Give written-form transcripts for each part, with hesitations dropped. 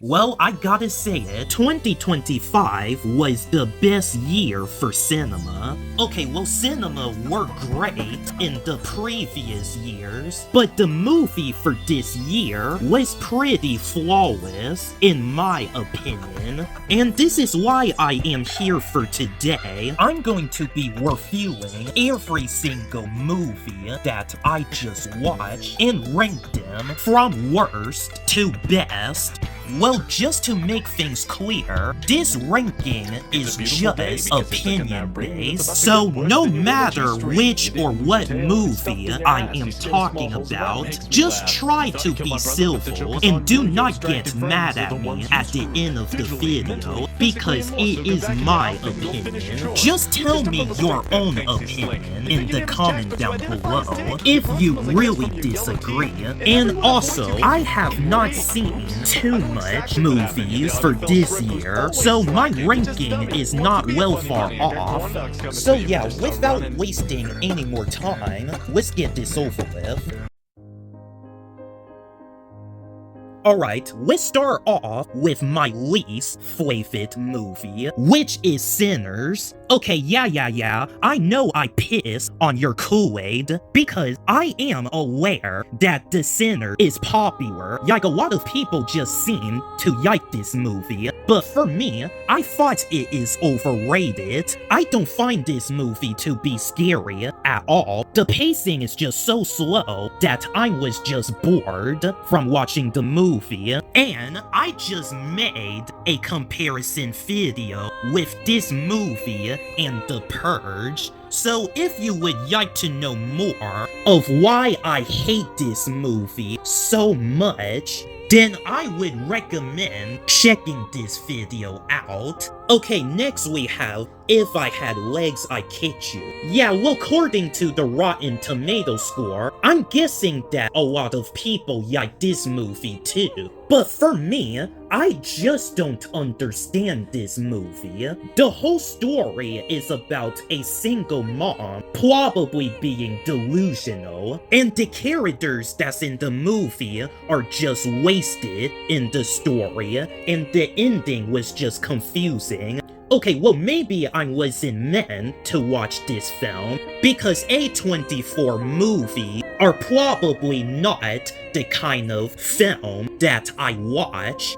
Well, I gotta say it, 2025 was the best year for cinema. Okay, well, cinema were great in the previous years, but the movie for this year was pretty flawless, in my opinion. And this is why I am here for today. I'm going to be reviewing every single movie that I just watched and rank them from worst to best. Well, just to make things clear, this ranking is just opinion-based, so no matter which or what movie I am talking about, just try to be civil and do not get mad at me at the end of the video, because it is my opinion. Just tell me your own opinion in the comment down below if you really disagree. And also, I have not seen too much movies for this year, so my ranking is not well far off. So yeah, without wasting any more time, let's get this over with. Alright, let's start off with my least favorite movie, which is Sinners. Okay, yeah, I know I piss on your Kool-Aid, because I am aware that The Sinner is popular. Like, a lot of people just seem to like this movie, but for me, I thought it is overrated. I don't find this movie to be scary at all. The pacing is just so slow that I was just bored from watching the movie, and I just made a comparison video with this movie and The Purge. So if you would like to know more of why I hate this movie so much, then I would recommend checking this video out. Okay, next we have If I Had Legs, I'd Kick You. Yeah, well, according to the Rotten Tomato score, I'm guessing that a lot of people like this movie too. But for me, I just don't understand this movie. The whole story is about a single mom probably being delusional, and the characters that's in the movie are just wasted in the story, and the ending was just confusing. Okay, well, maybe I wasn't meant to watch this film, because A24 movies are probably not the kind of film that I watch.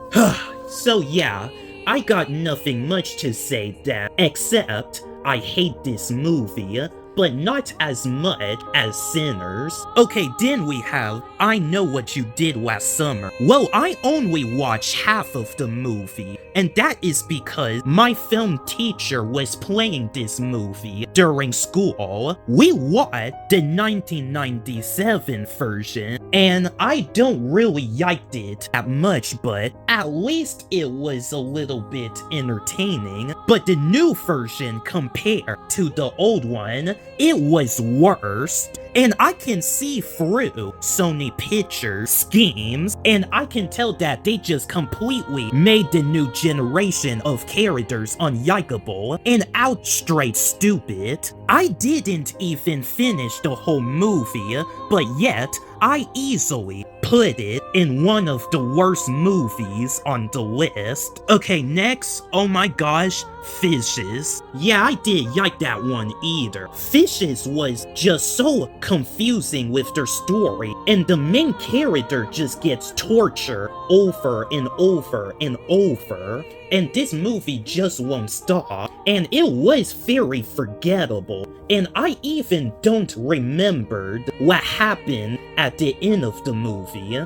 So yeah, I got nothing much to say that, except I hate this movie, but not as much as Sinners. Okay, then we have I Know What You Did Last Summer. Well, I only watched half of the movie, and that is because my film teacher was playing this movie during school. We watched the 1997 version, and I don't really like it that much, but at least it was a little bit entertaining. But the new version compared to the old one, it was worse. And I can see through Sony Pictures' schemes, and I can tell that they just completely made the new generation of characters unlikable and outright stupid. I didn't even finish the whole movie, but yet I easily put it in one of the worst movies on the list. Okay, next, oh my gosh, Fishes. Yeah, I didn't like that one either. Fishes was just so confusing with their story, and the main character just gets tortured over and over and over, and this movie just won't stop, and it was very forgettable, and I even don't remember what happened at the end of the movie.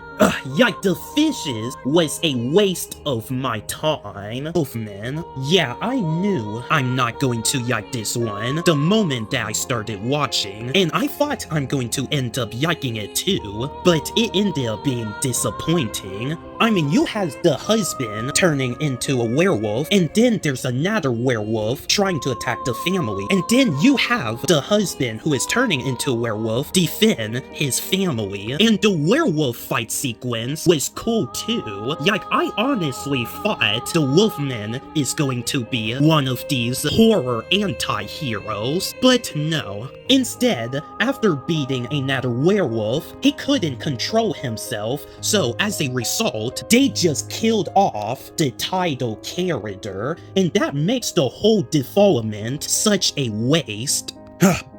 Like, the Fishes was a waste of my time. Oh man, yeah, I knew I'm not going to like this one the moment that I started watching, and I thought I'm going to end up liking it too, but it ended up being disappointing. I mean, you have the husband turning into a werewolf, and then there's another werewolf trying to attack the family, and then you have the husband who is turning into a werewolf defend his family, and the werewolf fight sequence was cool too. Like, I honestly thought the Wolfman is going to be one of these horror anti-heroes, but no. Instead, after beating another werewolf, he couldn't control himself, so as a result, out, they just killed off the title character, and that makes the whole development such a waste.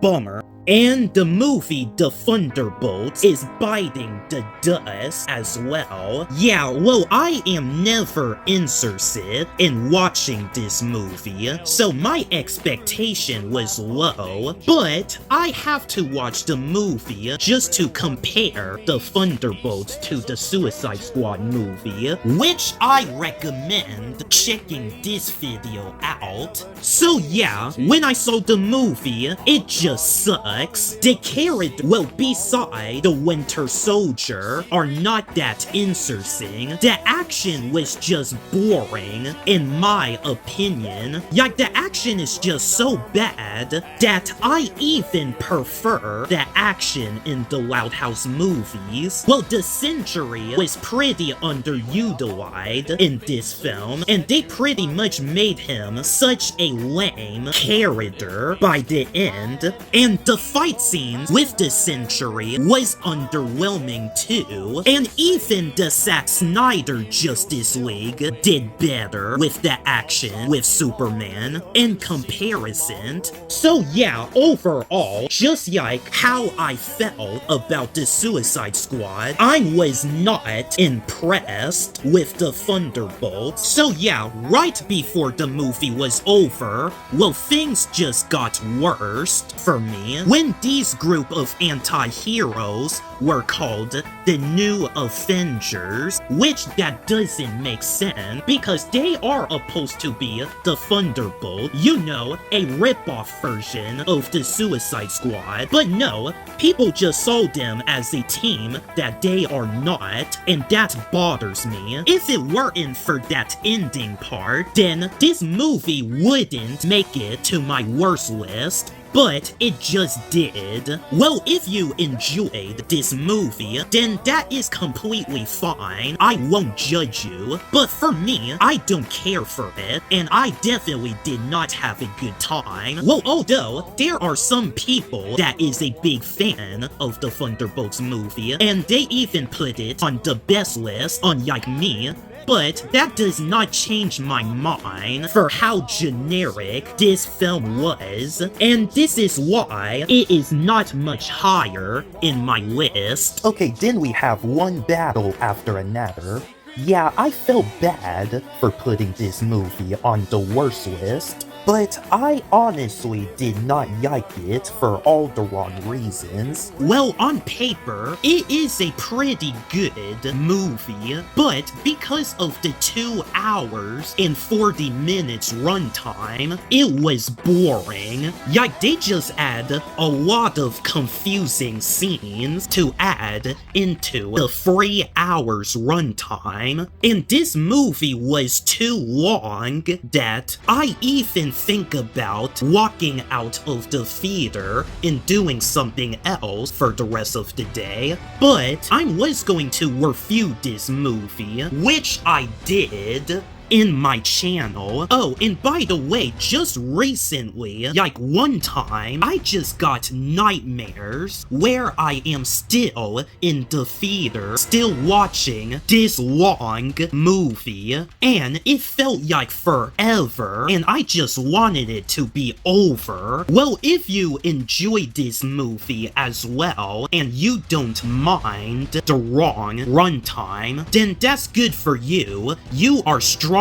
Bummer. And the movie The Thunderbolts is biting the dust as well. Yeah, well, I am never interested in watching this movie, so my expectation was low, but I have to watch the movie just to compare The Thunderbolts to the Suicide Squad movie, which I recommend checking this video out. So yeah, when I saw the movie, it just sucked. The characters, well, beside the Winter Soldier, are not that interesting. The action was just boring, in my opinion. Like, the action is just so bad that I even prefer the action in the Loud House movies. Well, the Century was pretty underutilized in this film, and they pretty much made him such a lame character by the end, and the fight scenes with the Century was underwhelming too, and even the Zack Snyder Justice League did better with the action with Superman in comparison. So yeah, overall, just like how I felt about the Suicide Squad, I was not impressed with the Thunderbolts. So yeah, right before the movie was over, well, things just got worse for me when these group of anti-heroes were called the New Avengers, which that doesn't make sense because they are supposed to be the Thunderbolt, you know, a rip-off version of the Suicide Squad. But no, people just saw them as a team that they are not, and that bothers me. If it weren't for that ending part, then this movie wouldn't make it to my worst list, but it just did. Well, if you enjoyed this movie, then that is completely fine. I won't judge you. But for me, I don't care for it, and I definitely did not have a good time. Well, although there are some people that is a big fan of the Thunderbolts movie, and they even put it on the best list, unlike me, but that does not change my mind for how generic this film was, and this is why it is not much higher in my list. Okay, then we have one battle after another. Yeah, I felt bad for putting this movie on the worst list, but I honestly did not like it for all the wrong reasons. Well, on paper, it is a pretty good movie, but because of the 2 hours and 40 minutes runtime, it was boring. Like, they just add a lot of confusing scenes to add into the 3 hours runtime, and this movie was too long that I even think about walking out of the theater and doing something else for the rest of the day. But I was going to review this movie, which I did in my channel. Oh, and by the way, just recently, like one time, I just got nightmares where I am still in the theater, still watching this long movie, and it felt like forever, and I just wanted it to be over. Well, if you enjoyed this movie as well, and you don't mind the wrong runtime, then that's good for you. You are stronger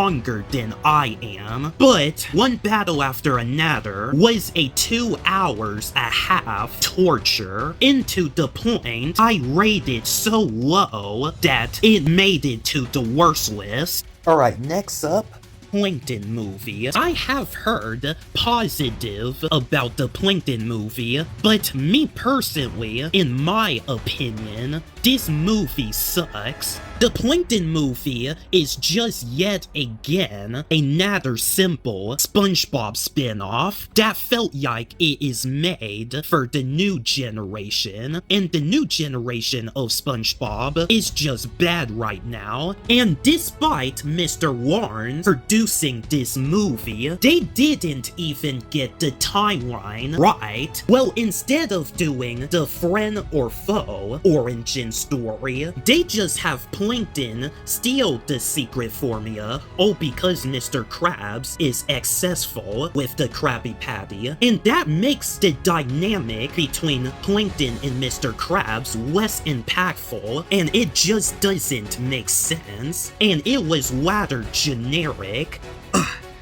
than I am, but one battle after another was a 2 hours and a half torture, into the point I rated so low that it made it to the worst list. Alright, next up, Plankton movie. I have heard positive about the Plankton movie, but me personally, in my opinion, this movie sucks. The Plankton movie is just yet again another simple SpongeBob spin-off that felt like it is made for the new generation, and the new generation of SpongeBob is just bad right now. And despite Mr. Warren producing this movie, they didn't even get the timeline right. Well, instead of doing the friend or foe origin story, they just have Plankton steal the secret formula all because Mr. Krabs is successful with the Krabby Patty, and that makes the dynamic between Plankton and Mr. Krabs less impactful, and it just doesn't make sense, and it was rather generic.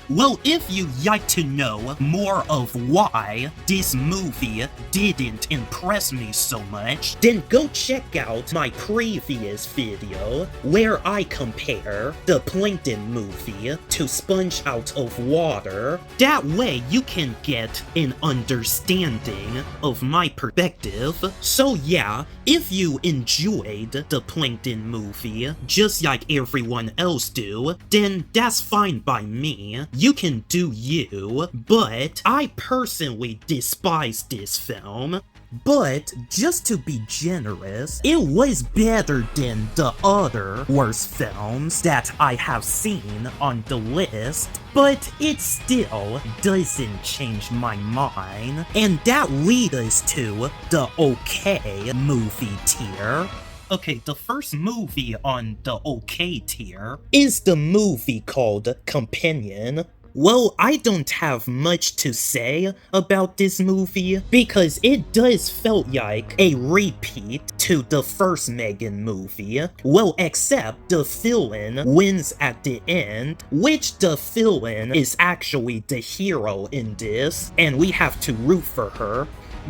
Well, if you'd like to know more of why this movie didn't impress me so much, then go check out my previous video where I compare the Plankton movie to Sponge Out of Water. That way you can get an understanding of my perspective. So yeah, if you enjoyed the Plankton movie just like everyone else do, then that's fine by me. You can do you, but I personally despise this film. But, just to be generous, it was better than the other worst films that I have seen on the list, but it still doesn't change my mind, and that leads us to the okay movie tier. Okay, the first movie on the okay tier is the movie called Companion. Well, I don't have much to say about this movie because it does felt like a repeat to the first Megan movie. Well, except the villain wins at the end, which the villain is actually the hero in this, and we have to root for her.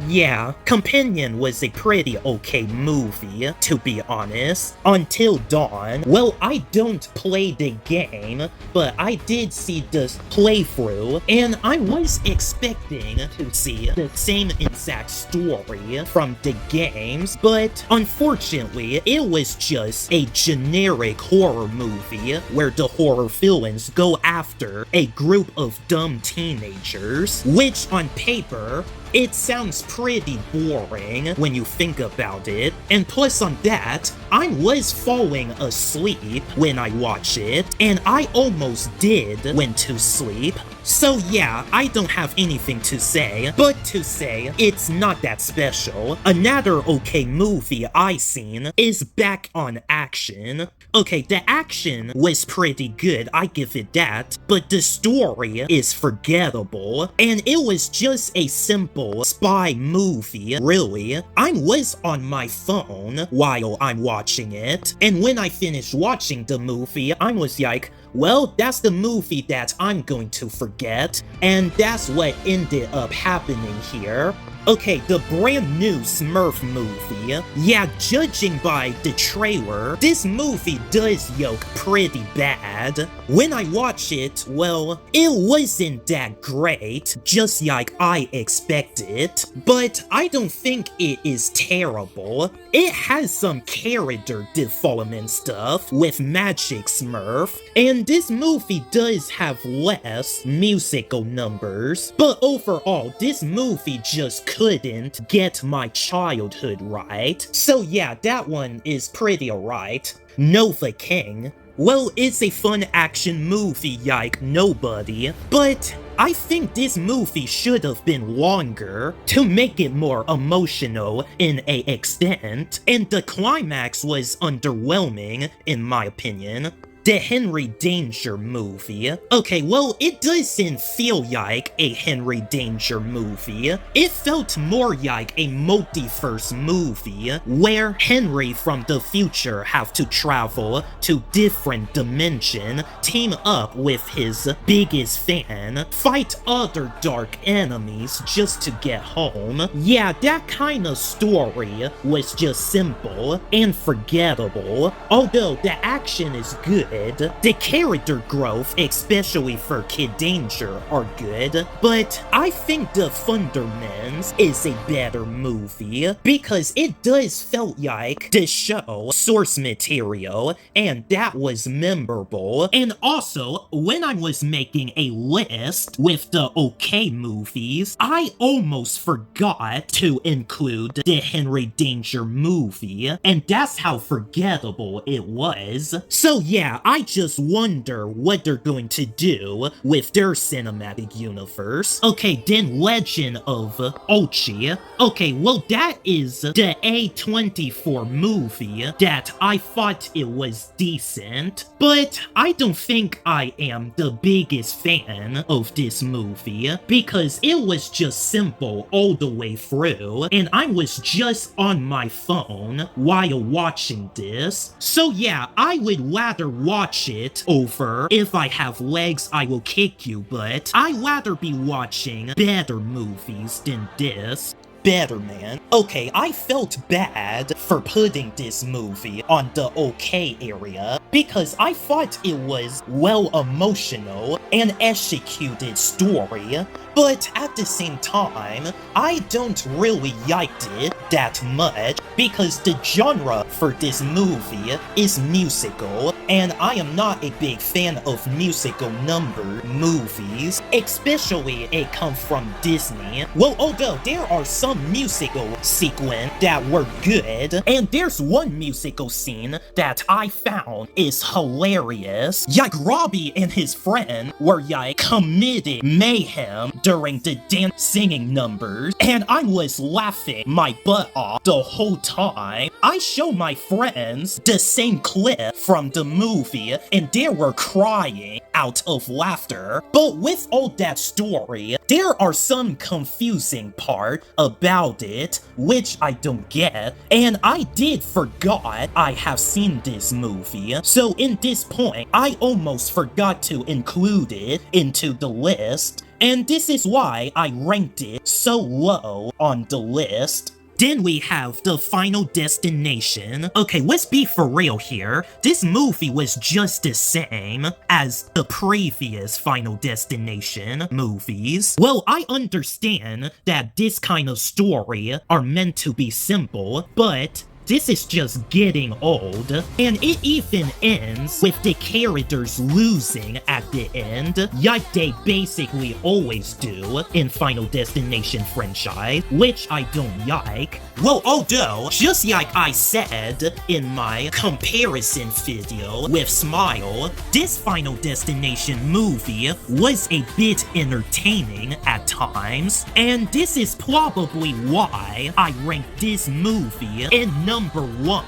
Yeah, Companion was a pretty okay movie, to be honest. Until Dawn. Well, I don't play the game, but I did see the playthrough, and I was expecting to see the same exact story from the games, but unfortunately, it was just a generic horror movie where the horror villains go after a group of dumb teenagers, which on paper, it sounds pretty boring when you think about it, and plus on that, I was falling asleep when I watched it, and I almost did went to sleep. So yeah, I don't have anything to say, but to say it's not that special. Another okay movie I seen is Back on Action. Okay, the action was pretty good, I give it that, but the story is forgettable, and it was just a simple spy movie, really. I was on my phone while I'm watching it, and when I finished watching the movie, I was like, well, that's the movie that I'm going to forget, and that's what ended up happening here. Okay, the brand new Smurf movie. Yeah, judging by the trailer, this movie does look pretty bad. When I watch it, well, it wasn't that great, just like I expected, but I don't think it is terrible. It has some character development stuff with Magic Smurf, and this movie does have less musical numbers, but overall, this movie just couldn't get my childhood right. So yeah, that one is pretty alright. Nova King. Well, it's a fun action movie like Nobody, but I think this movie should have been longer to make it more emotional in a extent, and the climax was underwhelming in my opinion. The Henry Danger movie. Okay, well, it doesn't feel like a Henry Danger movie. It felt more like a multiverse movie, where Henry from the future have to travel to different dimension, team up with his biggest fan, fight other dark enemies just to get home. Yeah, that kind of story was just simple and forgettable, although the action is good. The character growth, especially for Kid Danger, are good, but I think The Thundermans is a better movie because it does felt like the show source material, and that was memorable. And also, when I was making a list with the okay movies, I almost forgot to include the Henry Danger movie, and that's how forgettable it was. So yeah, I just wonder what they're going to do with their cinematic universe. Okay, then Legend of Ochi. Okay, well that is the A24 movie that I thought it was decent, but I don't think I am the biggest fan of this movie because it was just simple all the way through, and I was just on my phone while watching this. So yeah, I would rather watch it over If I Have Legs, I Will Kick You, but I'd rather be watching better movies than this. Better, man. Okay, I felt bad for putting this movie on the okay area because I thought it was well emotional and executed story, but at the same time, I don't really liked it that much because the genre for this movie is musical, and I am not a big fan of musical number movies, especially it comes from Disney. Well, although there are some musical sequence that were good, and there's one musical scene that I found is hilarious. Like Robbie and his friend were like committing mayhem during the dance singing numbers, and I was laughing my butt off the whole time. I showed my friends the same clip from the movie, and they were crying out of laughter. But with all that story, there are some confusing part about it, which I don't get, and I did forgot I have seen this movie, so in this point, I almost forgot to include it into the list, and this is why I ranked it so low on the list. Then we have the Final Destination. Okay, let's be for real here. This movie was just the same as the previous Final Destination movies. Well, I understand that this kind of story are meant to be simple, but this is just getting old, and it even ends with the characters losing at the end, like they basically always do in Final Destination franchise, which I don't like. Well, although, just like I said in my comparison video with Smile, this Final Destination movie was a bit entertaining at times, and this is probably why I ranked this movie in number 1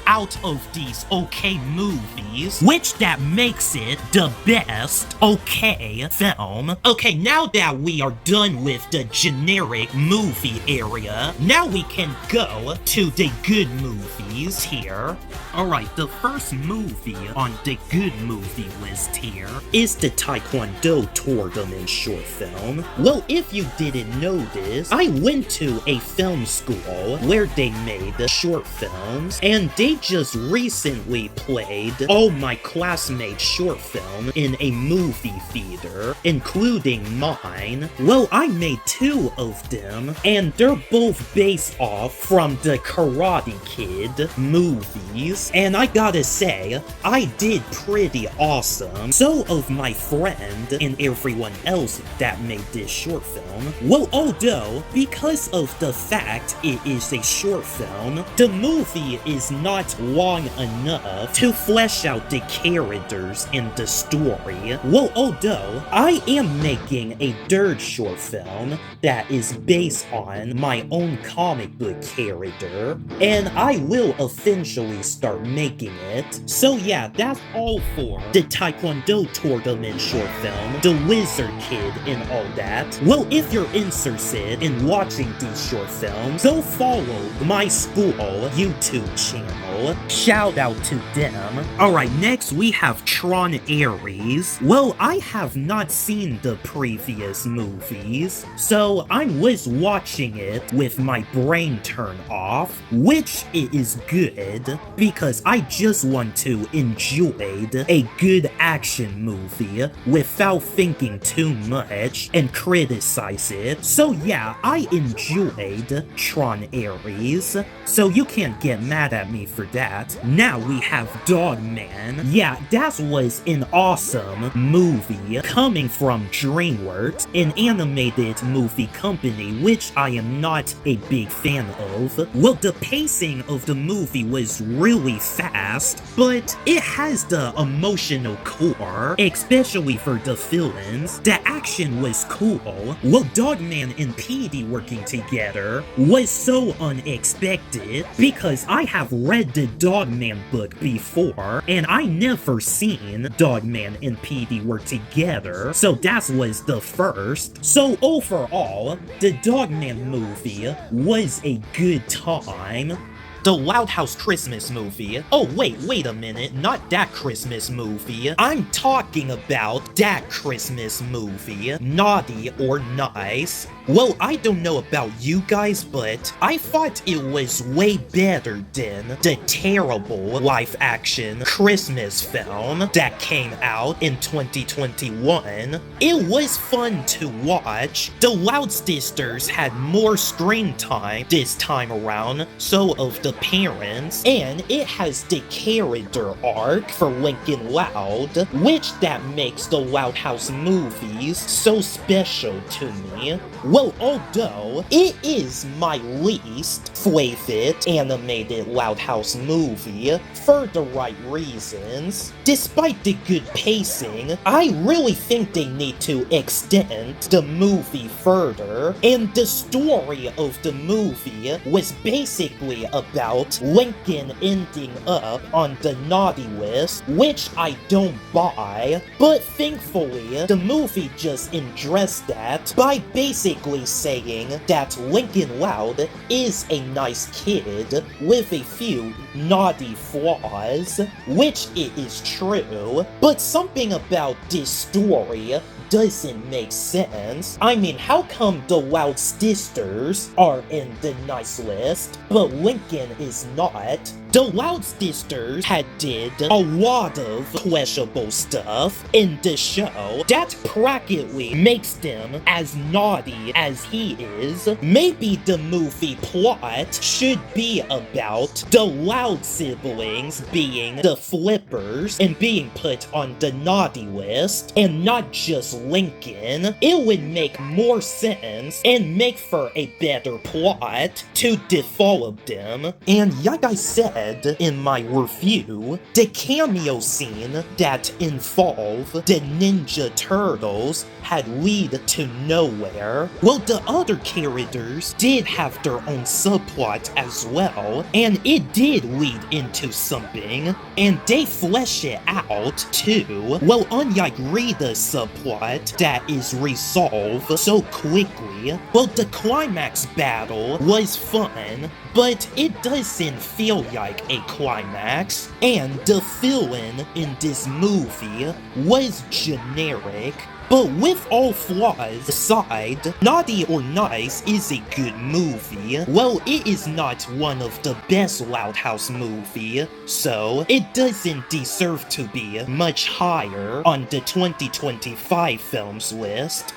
out of these okay movies, which that makes it the best okay film. Okay, now that we are done with the generic movie area, now we can go to the good movies here. Alright, the first movie on the good movie list here is the Taekwondo tournament short film. Well, if you didn't know this, I went to a film school where they made short films, and they just recently played all my classmates' short film in a movie theater, including mine. Well, I made 2 of them, and they're both based off from the Karate Kid movies, and I gotta say, I did pretty awesome. So of my friend and everyone else that made this short film. Well, although, because of the fact it is a short film, the movie is not long enough to flesh out the characters in the story. Well, although, I am making a 3rd short film that is based on my own comic book character, and I will eventually start making it. So yeah, that's all for the Taekwondo tournament short film, the Wizard Kid and all that. Well, if you're interested in watching these short films, go follow my school YouTube channel. Shout out to them. Alright, next we have Tron Ares. Well, I have not seen the previous movies, so I was watching it with my brain turned off, which it is good because I just want to enjoy a good action movie without thinking too much and criticize it. So yeah, I enjoyed Tron Ares, so you can can't get mad at me for that. Now we have Dogman. Yeah, that was an awesome movie coming from DreamWorks, an animated movie company which I am not a big fan of. Well, the pacing of the movie was really fast, but it has the emotional core, especially for the villains. The action was cool. Well, Dogman and Petey working together was so unexpected because I have read the Dogman book before and I never seen Dogman and Petey work together, so that was the first. So overall, the Dogman movie was a good time. The Loud House Christmas movie. Oh wait a minute, not that Christmas movie. I'm talking about that Christmas movie, Naughty or Nice. Well, I don't know about you guys, but I thought it was way better than the terrible live-action Christmas film that came out in 2021. It was fun to watch. The Loud Sisters had more screen time this time around, so of the parents, and it has the character arc for Lincoln Loud, which that makes the Loud House movies so special to me. Well, although it is my least favorite animated Loud House movie for the right reasons, despite the good pacing, I really think they need to extend the movie further, and the story of the movie was basically about Lincoln ending up on the naughty list, which I don't buy, but thankfully the movie just addressed that by basically saying that Lincoln Loud is a nice kid with a few naughty flaws, which it is true, but something about this story doesn't make sense. I mean, how come the Loud Sisters are in the nice list, but Lincoln is not? The Loud Sisters had did a lot of questionable stuff in the show that practically makes them as naughty as he is. Maybe the movie plot should be about the Loud siblings being the flippers and being put on the naughty list, and not just Lincoln. It would make more sense and make for a better plot to develop them. And like I said in my review, the cameo scene that involved the Ninja Turtles had lead to nowhere. Well, the other characters did have their own subplot as well, and it did lead into something, and they flesh it out too. Well, unlike Rita's subplot that is resolved so quickly, well, the climax battle was fun, but it doesn't feel like a climax, and the villain in this movie was generic. But with all flaws aside, Naughty or Nice is a good movie. Well, it is not one of the best Loud House movie, so it doesn't deserve to be much higher on the 2025 films list.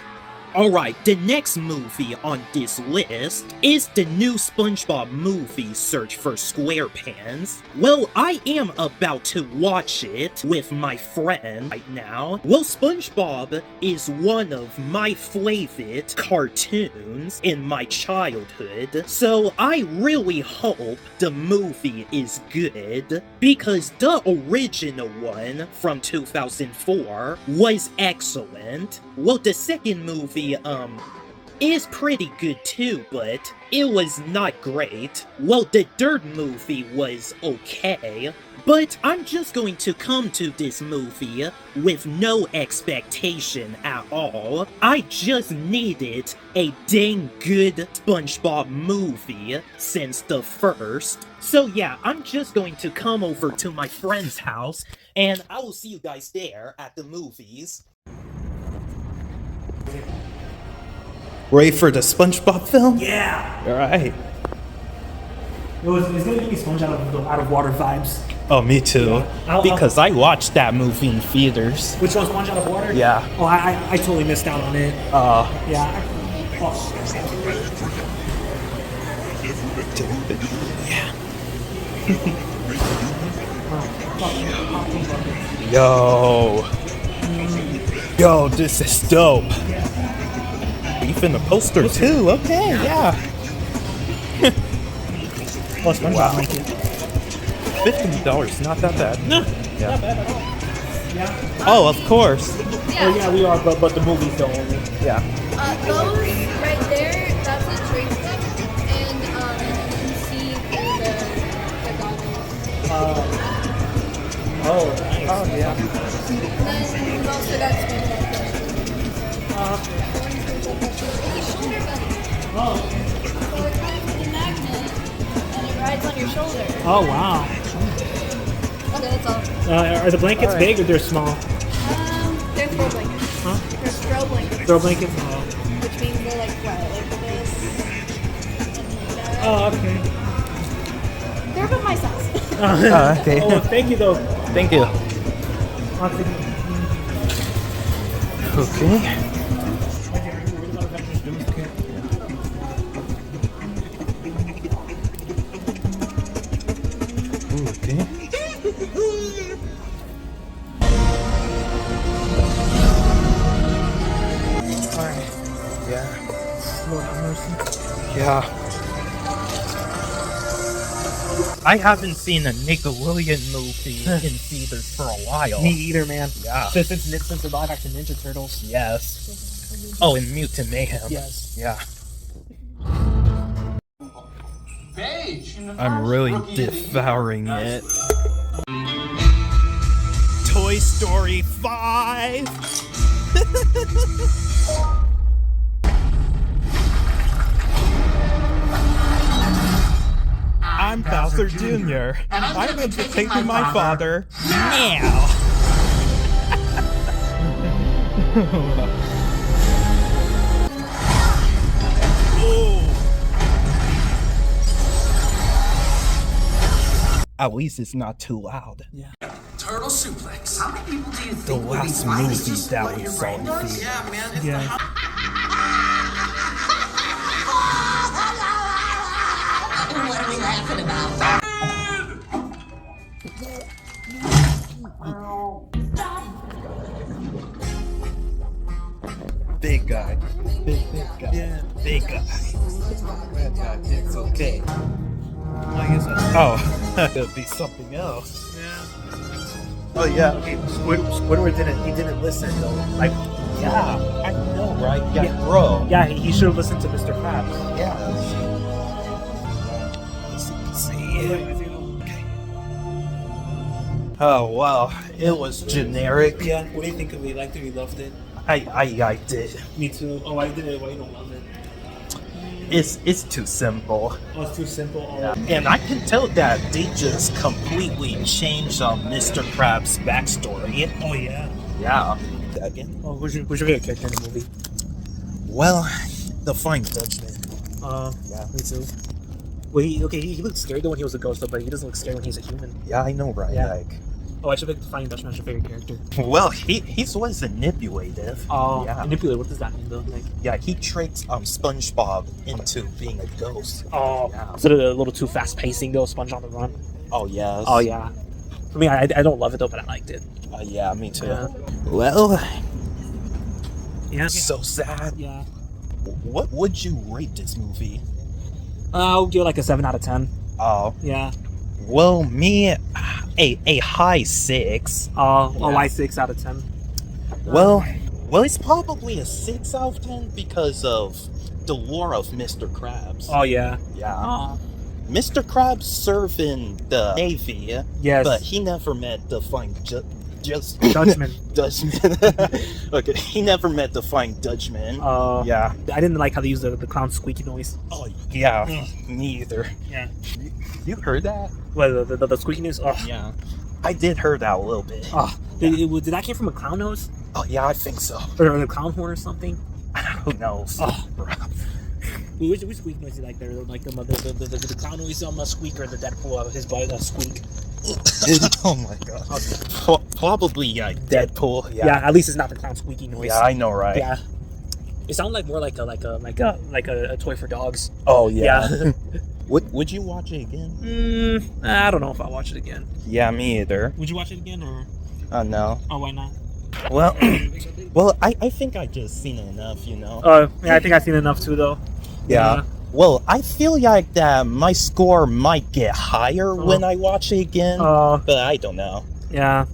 Alright, the next movie on this list is the new SpongeBob movie, Search for SquarePants. Well, I am about to watch it with my friend right now. Well, SpongeBob is one of my favorite cartoons in my childhood, so I really hope the movie is good, because the original one from 2004 was excellent. Well, the second movie is pretty good too, but it was not great. Well, the third movie was okay, but I'm just going to come to this movie with no expectation at all. I just needed a dang good SpongeBob movie since the first. So yeah, I'm just going to come over to my friend's house, and I will see you guys there at the movies. Ready for the SpongeBob film? Yeah! Alright. It's gonna give me Sponge out of water vibes. Oh, me too. Yeah. Because I watched that movie in theaters. Which one, Sponge out of water? Yeah. Oh, I totally missed out on it. Yeah. Yeah. Yo, this is dope. Beef in the poster too. Okay, yeah. Plus one blanket. $50, not that bad. No, Yeah. not bad at all. Yeah. Oh, of course. Oh yeah, we are, but the movies don't only. Yeah. Those right there, that's a trade stuff, and you can see through the goggles. Oh, nice. Oh yeah. And then we've also got SpongeBob plushies. It's a shoulder bunny. Oh. So it comes with a magnet, and it rides on your shoulder. Oh wow. Okay, that's all. Are the blankets All right. big or they're small? They're throw blankets. Huh? They're throw blankets. Throw blankets. Oh. Which means they're like what, like this, and like that. Oh, okay. They're about my size. Okay. Oh, thank you though. Thank you. Oh, thank you. Okay. Okay. Alright. Yeah. Lord have mercy. Yeah. I haven't seen a Nickelodeon movie in theaters for a while. Me either, man. Yeah. Since the live action Ninja Turtles. Yes. Oh, and Mutant Mayhem. Yes. Yeah. Paige. I'm really devouring it. Toy Story 5! I'm Bowser Jr. I'm entertaining my father now. At least it's not too loud. Turtle suplex. How many people do you think The will be last blind? It's movie just that what we your saw brain in does? theater. Yeah, man. It's Yeah. What are we laughing about? Big guy. Big guy. Yeah. Big guy. That guy, it's okay. I guess that's. Oh, it'll be something else. Yeah. Oh yeah. Okay, Squidward didn't listen though. Like, Yeah, I know, right? Yeah, Yeah. bro. yeah, he should have listened to Mr. Krabs. Yeah. Let's see. Oh wow, it was generic. Yeah. What do you think of it? You liked it? You loved it? I did. Me too. Oh, I did it. Why you don't love it? It's too simple. Oh, it's too simple. Oh, And I can tell that they just completely changed Mr. Krabs' backstory. oh yeah. Yeah. Again? Oh, who's your favorite character in the movie? Well, the Fine Dutchman. Yeah, me too. Well, he looked scary though when he was a ghost, though, but he doesn't look scary when he's a human. Yeah, I know, right? Yeah. Like, Oh, I should pick the Flying Dutchman as your favorite character. well, he's always manipulative. Oh, yeah. manipulate. What does that mean though? Like, Yeah, he tricks SpongeBob into being a ghost. oh, Yeah. is it a little too fast pacing though? Sponge on the run. Oh yes. Oh yeah. For me, I don't love it though, but I liked it. Yeah, me too. Yeah. Well, Yeah. so sad. Yeah. What would you rate this movie? I'll give it like a 7 out of 10. Oh, Yeah. well, me, a high 6. Why 6 out of 10? Well, it's probably a 6 out of 10 because of the lore of Mr. Krabs. Oh yeah. Yeah. Oh. Mr. Krabs served in the Navy, Yes. but he never met the Flying Dutchman. Dutchman. Okay, he never met the Flying Dutchman. Yeah. I didn't like how they used the clown squeaky noise. Oh, yeah. Me either. Yeah. You heard that? What, the squeaky noise? Oh. Yeah. I did hear that a little bit. Oh. Did that came from a clown nose? Oh, yeah, I think so. Or a clown horn or something? Who knows? Oh. Which squeak noise do you like better? Like the clown noise squeak or the Deadpool his body squeak? Oh my god. Probably, Deadpool. Yeah. At least it's not the clown squeaky noise. Yeah, I know, right? Yeah. It sounded like more like a toy for dogs. Oh, yeah. Would you watch it again? I don't know if I'll watch it again. Yeah, me either. Would you watch it again or? No. Oh, why not? Well, I think I just seen it enough, you know. Yeah, I think I've seen enough too, though. Yeah. Well, I feel like that my score might get higher when I watch it again, but I don't know. Yeah.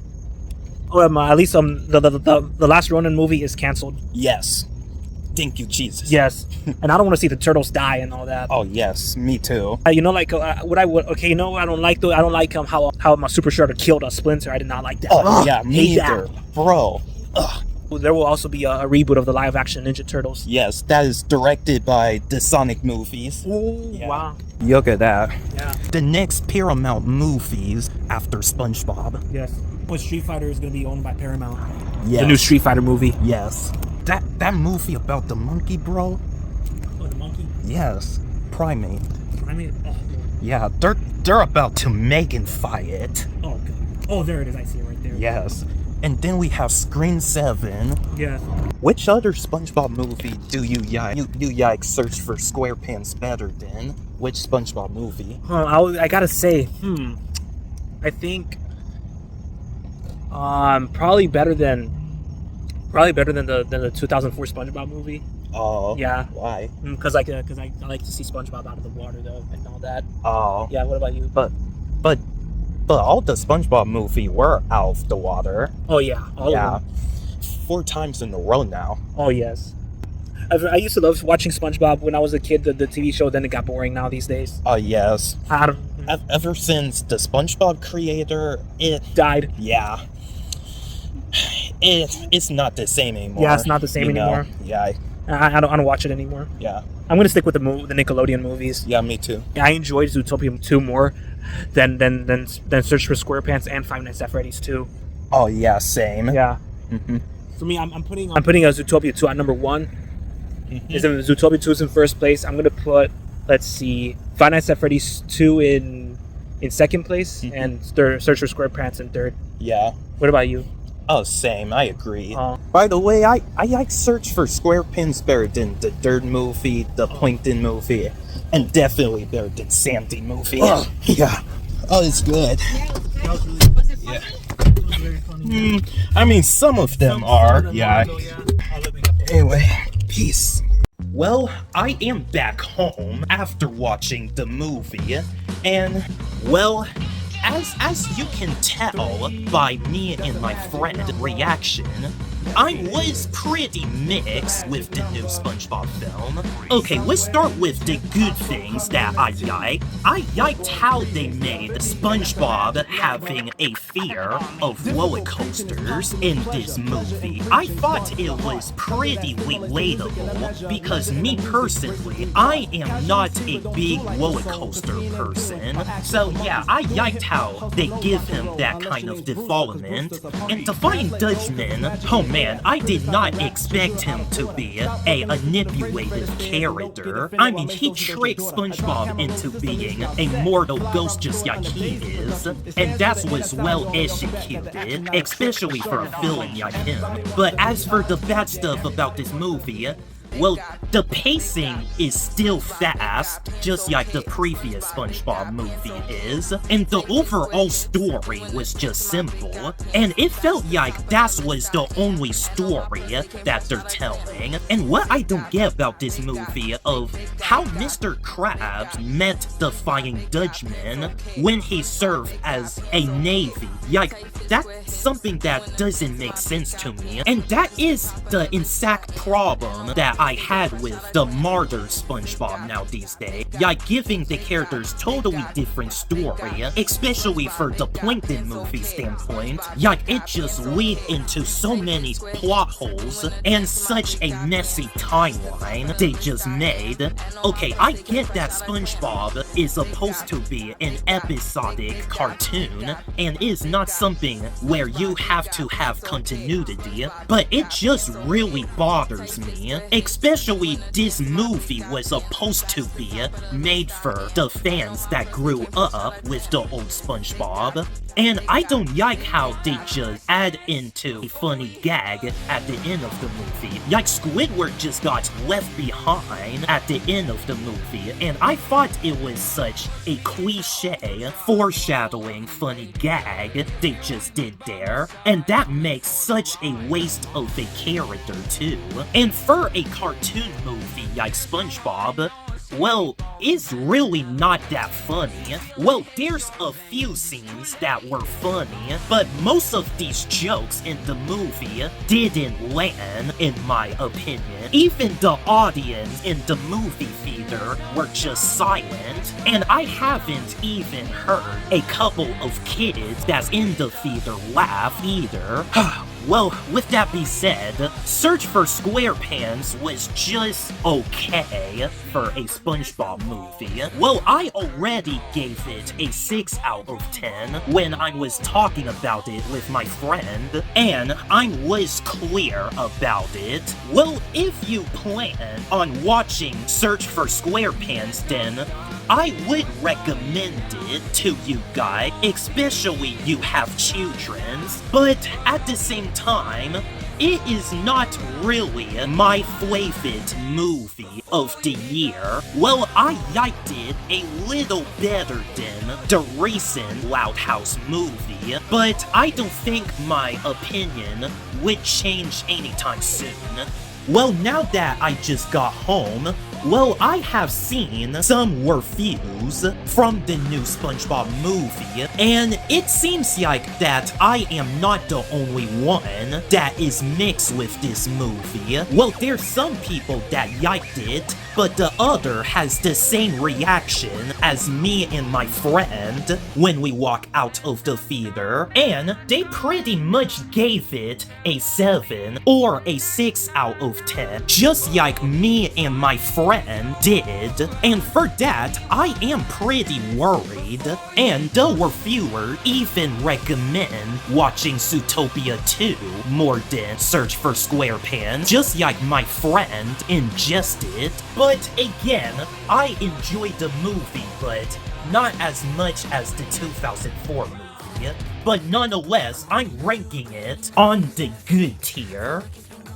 At least the last Ronin movie is canceled. Yes. Thank you, Jesus. Yes. And I don't want to see the turtles die and all that. Oh yes, me too. You know, like what I would. Okay, you know what I don't like though. I don't like how my Super Shredder killed a Splinter. I did not like that. Oh yeah, me hate either, that. bro. Ugh. There will also be a reboot of the live action Ninja Turtles. Yes, that is directed by the Sonic movies. Ooh, Yeah. wow. Look at that. Yeah. The next Paramount movies after SpongeBob. Yes. What Street Fighter is going to be owned by Paramount? Yes. The new Street Fighter movie. Yes. That movie about the monkey, bro. Oh, the monkey. Yes. Primate. Primate. Oh. Yeah, they're about to make and fight it. Oh, God. Oh, there it is. I see it right there. Yes. And then we have Screen 7. Yeah. Which other SpongeBob movie do you yikes search for SquarePants better than? Which SpongeBob movie? I gotta say, I think, probably better than the 2004 SpongeBob movie. Oh. Yeah. Why? Because I like to see SpongeBob out of the water though and all that. Oh. Yeah. What about you? But all the SpongeBob movie were out of the water. Oh yeah. All of them. 4 times in a row now. Oh yes. I used to love watching SpongeBob when I was a kid. The TV show. Then it got boring now these days. Oh yes. I don't. Ever since the SpongeBob creator, it Died. Yeah. It's not the same anymore. Yeah, it's not the same you know? anymore. Yeah. I don't want to watch it anymore. Yeah. I'm gonna stick with the Nickelodeon movies. Yeah, me too. I enjoyed Zootopia 2 more than Search for SquarePants and Five Nights at Freddy's 2. Oh yeah, same. Yeah. Mm-hmm. For me, I'm putting a Zootopia 2 at number 1. Mm-hmm. Is Zootopia 2 is in first place. I'm gonna put, let's see, Five Nights at Freddy's 2 in second place, and Search for SquarePants in third. Yeah. What about you? Oh, same. I agree. By the way, I like Search for SquarePants better than the Dirt movie, the Plankton movie, and definitely better than Sandy movie. Yeah. Oh, it's good. Was it funny? I mean, some of them are. Yeah. Anyway, peace. Well, I am back home after watching the movie, and, well, as you can tell by me and my friend reaction, I was pretty mixed with the new SpongeBob film. Okay, let's start with the good things that I liked. I liked how they made SpongeBob having a fear of roller coasters in this movie. I thought it was pretty relatable because me personally, I am not a big roller coaster person. So yeah, I liked how they give him that kind of development. And Defying Dutchman, oh man, I did not expect him to be a manipulative character. I mean, he tricked SpongeBob into being a mortal ghost just like he is, and that was well executed, especially for a villain like him. But as for the bad stuff about this movie, well, the pacing is still fast, just like the previous SpongeBob movie is, and the overall story was just simple, and it felt like that was the only story that they're telling. And what I don't get about this movie of how Mr. Krabs met the Flying Dutchman when he served as a Navy, like, that's something that doesn't make sense to me, and that is the exact problem that I had with the Martyr SpongeBob now these days. Like giving the characters totally different story, especially for the Plankton movie standpoint. Like it just lead into so many plot holes and such a messy timeline they just made. Okay, I get that SpongeBob is supposed to be an episodic cartoon and is not something where you have to have continuity, but it just really bothers me, especially this movie was supposed to be made for the fans that grew up with the old SpongeBob. And I don't like how they just add into a funny gag at the end of the movie. Like Squidward just got left behind at the end of the movie, and I thought it was such a cliche, foreshadowing funny gag they just did there, and that makes such a waste of a character too. And for a cartoon movie like SpongeBob, well, it's really not that funny. Well, there's a few scenes that were funny, but most of these jokes in the movie didn't land, in my opinion. Even the audience in the movie theater were just silent, and I haven't even heard a couple of kids that's in the theater laugh either. Well, with that being said, Search for SquarePants was just okay for a SpongeBob movie. Well, I already gave it a 6 out of 10 when I was talking about it with my friend, and I was clear about it. Well, if you plan on watching Search for SquarePants, then I would recommend it to you guys, especially you have children, but at the same time, it is not really my favorite movie of the year. Well, I liked it a little better than the recent Loud House movie, but I don't think my opinion would change anytime soon. Well, now that I just got home, well, I have seen some reviews from the new SpongeBob movie, and it seems like that I am not the only one that is mixed with this movie. Well, there's some people that liked it, but the other has the same reaction as me and my friend when we walk out of the theater, and they pretty much gave it a 7 or a 6 out of 10, just like me and my friend did. And for that, I am pretty worried, and the reviewer even recommend watching Zootopia 2 more than Search for SquarePants, just like my friend ingested. But again, I enjoyed the movie, but not as much as the 2004 movie. But nonetheless, I'm ranking it on the good tier.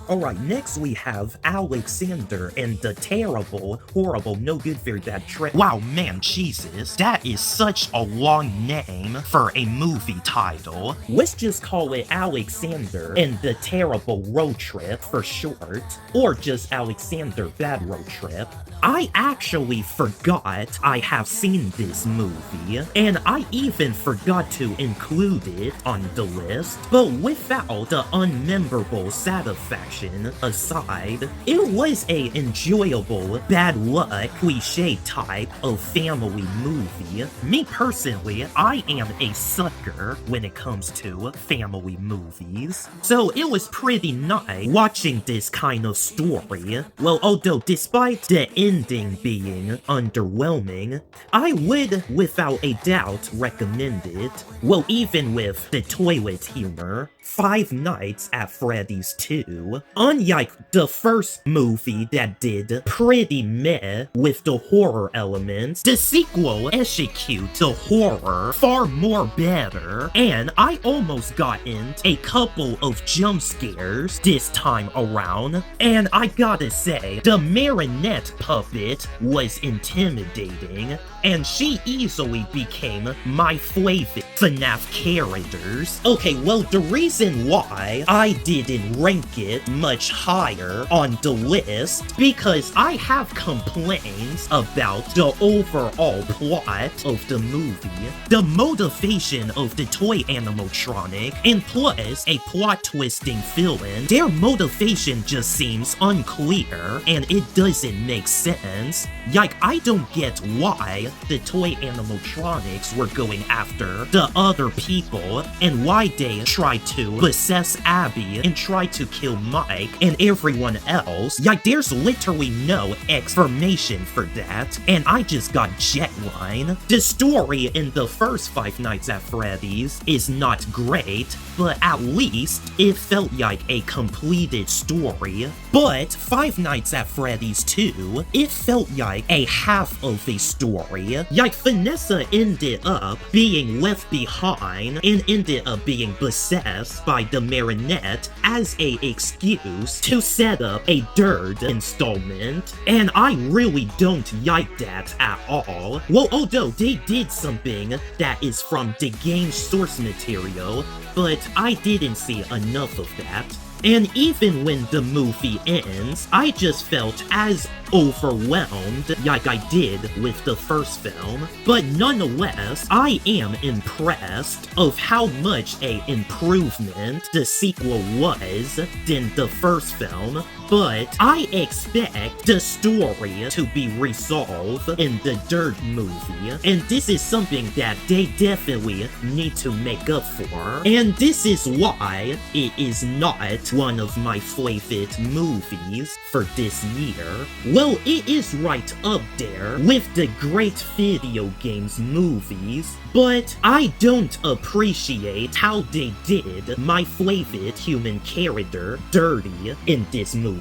Alright, next we have Alexander and the terrible, horrible, no good, very bad trip. Wow, man, Jesus, that is such a long name for a movie title. Let's just call it Alexander and the Terrible Road Trip for short, or just Alexander Bad Road Trip. I actually forgot I have seen this movie, and I even forgot to include it on the list, but without the unmemorable satisfaction aside, it was a enjoyable, bad luck, cliche type of family movie. Me personally, I am a sucker when it comes to family movies, so it was pretty nice watching this kind of story. Well, although despite the ending being underwhelming, I would without a doubt recommend it. Well, even with the toilet humor, Five Nights at Freddy's 2, unlike the first movie that did pretty meh with the horror elements, the sequel executes the horror far more better, and I almost got in a couple of jump scares this time around, and I gotta say, the marionette puppet was intimidating, and she easily became my favorite FNAF characters. Okay, well, the reason why I didn't rank it much higher on the list, because I have complaints about the overall plot of the movie, the motivation of the toy animatronic, and plus a plot-twisting villain. Their motivation just seems unclear, and it doesn't make sense. Like, I don't get why the toy animatronics were going after the other people, and why they tried to to possess Abby and try to kill Mike and everyone else, like there's literally no explanation for that, and I just got jetline. The story in the first Five Nights at Freddy's is not great, but at least it felt like a completed story. But Five Nights at Freddy's 2, it felt like a half of a story. Like Vanessa ended up being left behind and ended up being possessed by the marionette as a excuse to set up a third installment, and I really don't like that at all. Well, although they did something that is from the game's source material, but I didn't see enough of that. And even when the movie ends, I just felt as overwhelmed like I did with the first film. But nonetheless, I am impressed of how much a improvement the sequel was than the first film. But I expect the story to be resolved in the third movie, and this is something that they definitely need to make up for. And this is why it is not one of my favorite movies for this year. Well, it is right up there with the great video games movies, but I don't appreciate how they did my favorite human character dirty in this movie.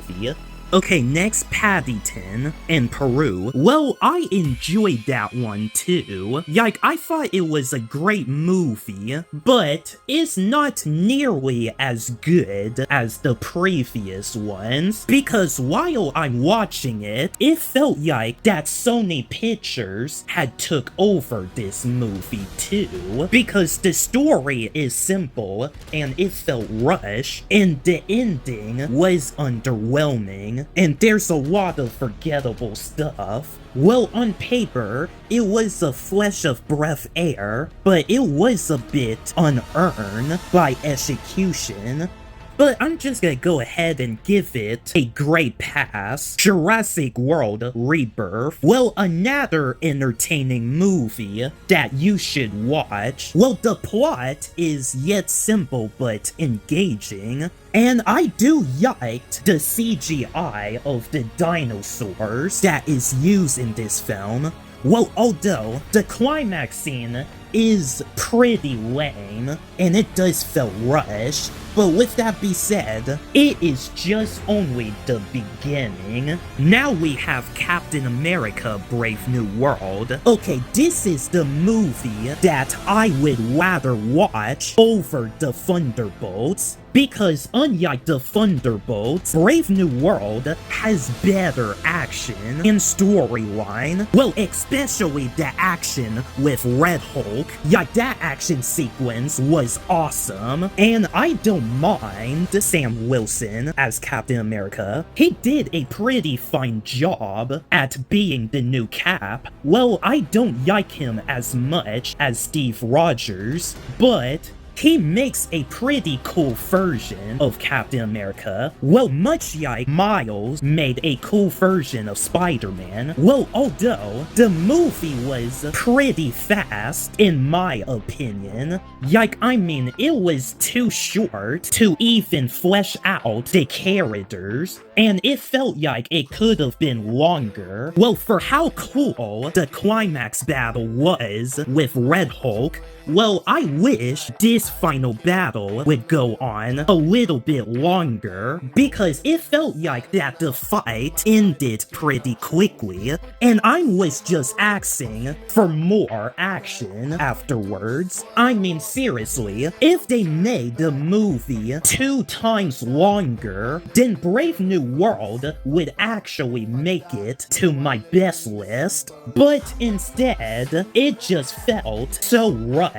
Okay, next, Paddington in Peru. Well, I enjoyed that one too. Like, I thought it was a great movie, but it's not nearly as good as the previous ones, because while I'm watching it, it felt like that Sony Pictures had took over this movie too, because the story is simple and it felt rushed, and the ending was underwhelming. And there's a lot of forgettable stuff. Well, on paper, it was a flesh of breath air, but it was a bit unearned by execution. But I'm just gonna go ahead and give it a great pass. Jurassic World Rebirth. Well, another entertaining movie that you should watch. Well, the plot is yet simple but engaging. And I do like the CGI of the dinosaurs that is used in this film. Well, although the climax scene is pretty lame, and it does feel rushed, but with that being said, it is just only the beginning. Now we have Captain America Brave New World. Okay, this is the movie that I would rather watch over the Thunderbolts, because unlike the Thunderbolts, Brave New World has better action and storyline. Well, especially the action with Red Hulk. Like, that action sequence was awesome, and I don't mind Sam Wilson as Captain America. He did a pretty fine job at being the new Cap. Well, I don't like him as much as Steve Rogers, but he makes a pretty cool version of Captain America. Well, much like Miles made a cool version of Spider-Man. Well, although the movie was pretty fast, in my opinion. Like, I mean, it was too short to even flesh out the characters, and it felt like it could have been longer. Well, for how cool the climax battle was with Red Hulk, well, I wish this final battle would go on a little bit longer, because it felt like that the fight ended pretty quickly, and I was just asking for more action afterwards. I mean, seriously, if they made the movie 2 times longer, then Brave New World would actually make it to my best list, but instead, it just felt so rushed.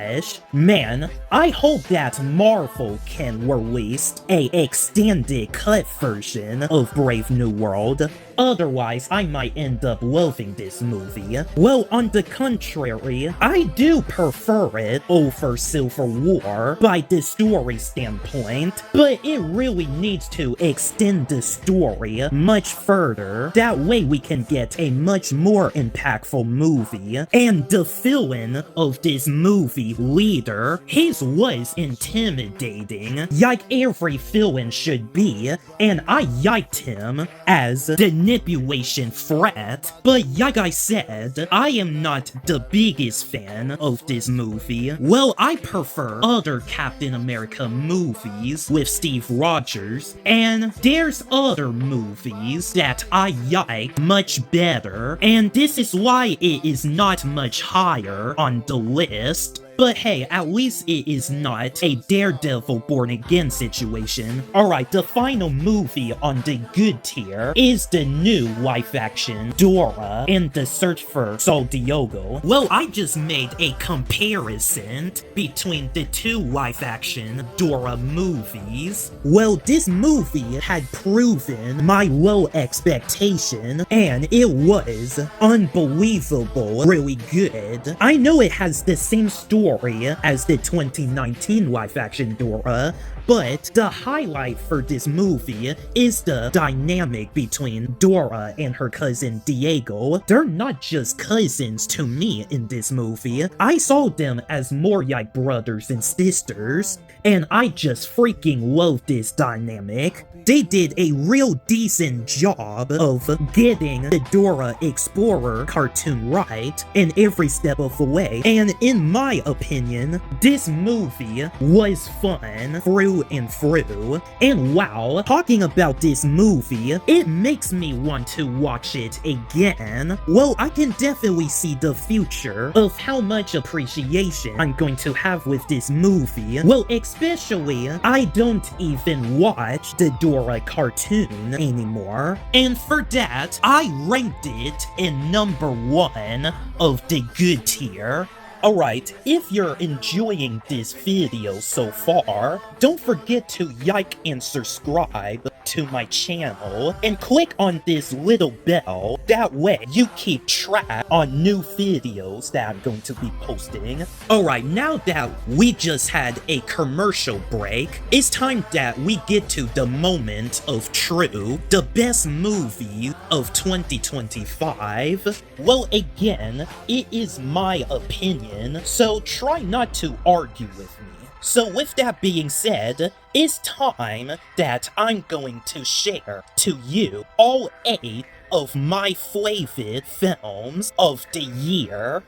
Man, I hope that Marvel can release a extended cut version of Brave New World. Otherwise, I might end up loving this movie. Well, on the contrary, I do prefer it over Civil War by the story standpoint, but it really needs to extend the story much further. That way we can get a much more impactful movie. And the villain of this movie, Leader, he's was intimidating, like every villain should be, and I yiked him as the manipulation threat. But like I said, I am not the biggest fan of this movie. Well, I prefer other Captain America movies with Steve Rogers, and there's other movies that I like much better, and this is why it is not much higher on the list. But hey, at least it is not a Daredevil Born Again situation. Alright, the final movie on the good tier is the new live-action Dora and the Search for Sol Diogo. Well, I just made a comparison between the two live-action Dora movies. Well, this movie had proven my low expectation, and it was unbelievable really good. I know it has the same story as the 2019 live-action Dora, but the highlight for this movie is the dynamic between Dora and her cousin Diego. They're not just cousins to me in this movie. I saw them as more like brothers and sisters, and I just freaking love this dynamic. They did a real decent job of getting the Dora Explorer cartoon right in every step of the way, and in my opinion, this movie was fun through and through. And wow, talking about this movie, it makes me want to watch it again. Well, I can definitely see the future of how much appreciation I'm going to have with this movie. Well, especially, I don't even watch the Dora cartoon anymore. And for that, I ranked it in number 1 of the good tier. Alright, if you're enjoying this video so far, don't forget to like and subscribe to my channel, and click on this little bell, that way you keep track on new videos that I'm going to be posting. Alright, now that we just had a commercial break, it's time that we get to the moment of truth, the best movie of 2025. Well, again, it is my opinion, so try not to argue with me. So with that being said, it's time that I'm going to share to you all 8 of my favorite films of the year.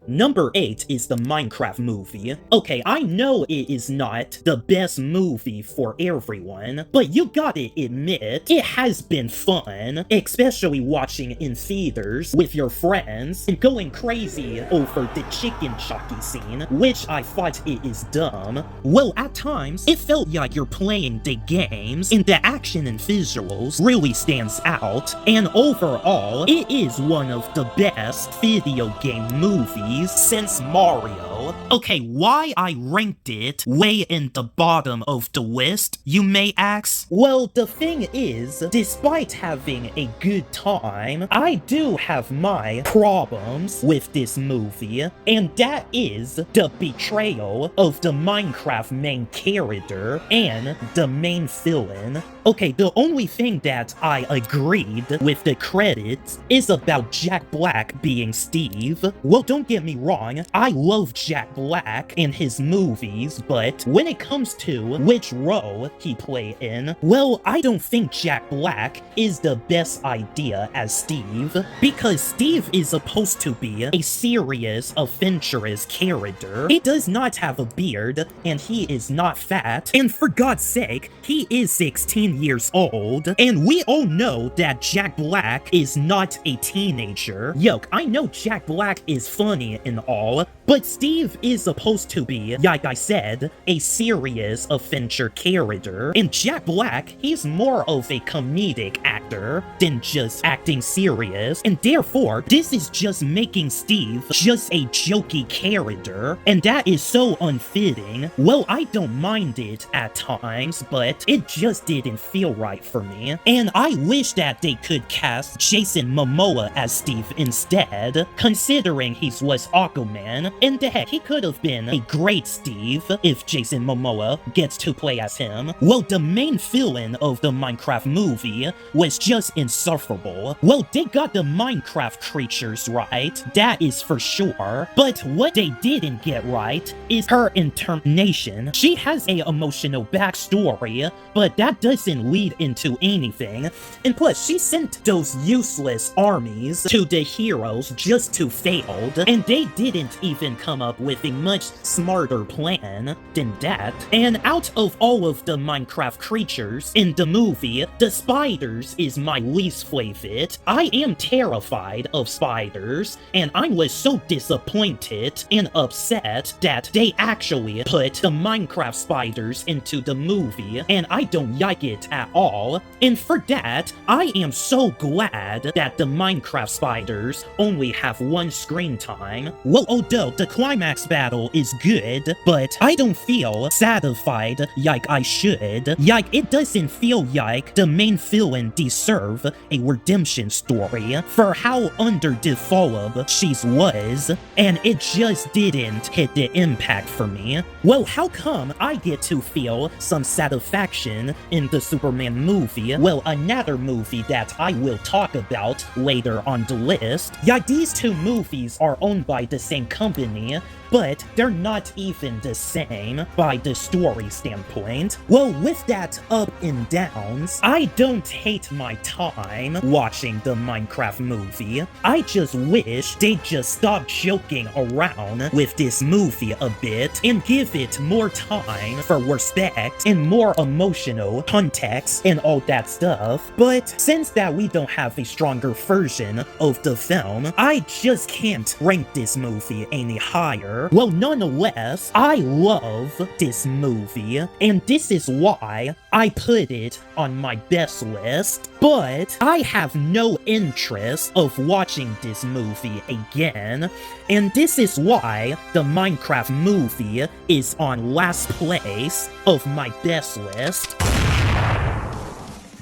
Number 8 is the Minecraft movie. Okay, I know it is not the best movie for everyone, but you gotta admit, it has been fun, especially watching in theaters with your friends and going crazy over the chicken jockey scene, which I thought it is dumb. Well, at times, it felt like you're playing the games, and the action and visuals really stands out, and overall, it is one of the best video game movies since Mario. Okay, why I ranked it way in the bottom of the list, you may ask? Well, the thing is, despite having a good time, I do have my problems with this movie, and that is the betrayal of the Minecraft main character and the main villain. Okay, the only thing that I agreed with the credits is about Jack Black being Steve. Well, don't get me wrong, I love Jack Black in his movies, but when it comes to which role he played in, well, I don't think Jack Black is the best idea as Steve, because Steve is supposed to be a serious, adventurous character. He does not have a beard, and he is not fat, and for God's sake, he is 16 years old, and we all know that Jack Black is not a teenager. Yoke, I know Jack Black is funny and all, but Steve is supposed to be, like I said, a serious adventure character, and Jack Black, he's more of a comedic actor than just acting serious, and therefore, this is just making Steve just a jokey character, and that is so unfitting. Well, I don't mind it at times, but it just didn't feel right for me, and I wish that they could cast Jason Momoa as Steve instead, considering he was Aquaman, And heck, he could have been a great Steve if Jason Momoa gets to play as him. Well, the main villain of the Minecraft movie was just insufferable. Well, they got the Minecraft creatures right, that is for sure. But what they didn't get right is her incarnation. She has a emotional backstory, but that doesn't lead into anything. And plus, she sent those useless armies to the heroes just to fail, and they didn't even come up with a much smarter plan than that. And out of all of the Minecraft creatures in the movie, the spiders is my least favorite. I am terrified of spiders, and I was so disappointed and upset that they actually put the Minecraft spiders into the movie, and I don't like it at all. And for that, I am so glad that the Minecraft spiders only have one screen time. Well, although the climax battle is good, but I don't feel satisfied like I should. Like, it doesn't feel like the main villain deserve a redemption story for how underdeveloped she was, and it just didn't hit the impact for me. Well, how come I get to feel some satisfaction in the Superman movie? Well, another movie that I will talk about later on the list. Yeah, these two movies are owned by the same company, but they're not even the same by the story standpoint. Well, with that up and downs, I don't hate my time watching the Minecraft movie. I just wish they'd just stop joking around with this movie a bit and give it more time for respect and more emotional context and all that stuff. But since that we don't have a stronger version of the film, I just can't rank this movie any higher. Well, nonetheless, I love this movie, and this is why I put it on my best list. But I have no interest of watching this movie again, and this is why the Minecraft movie is on last place of my best list.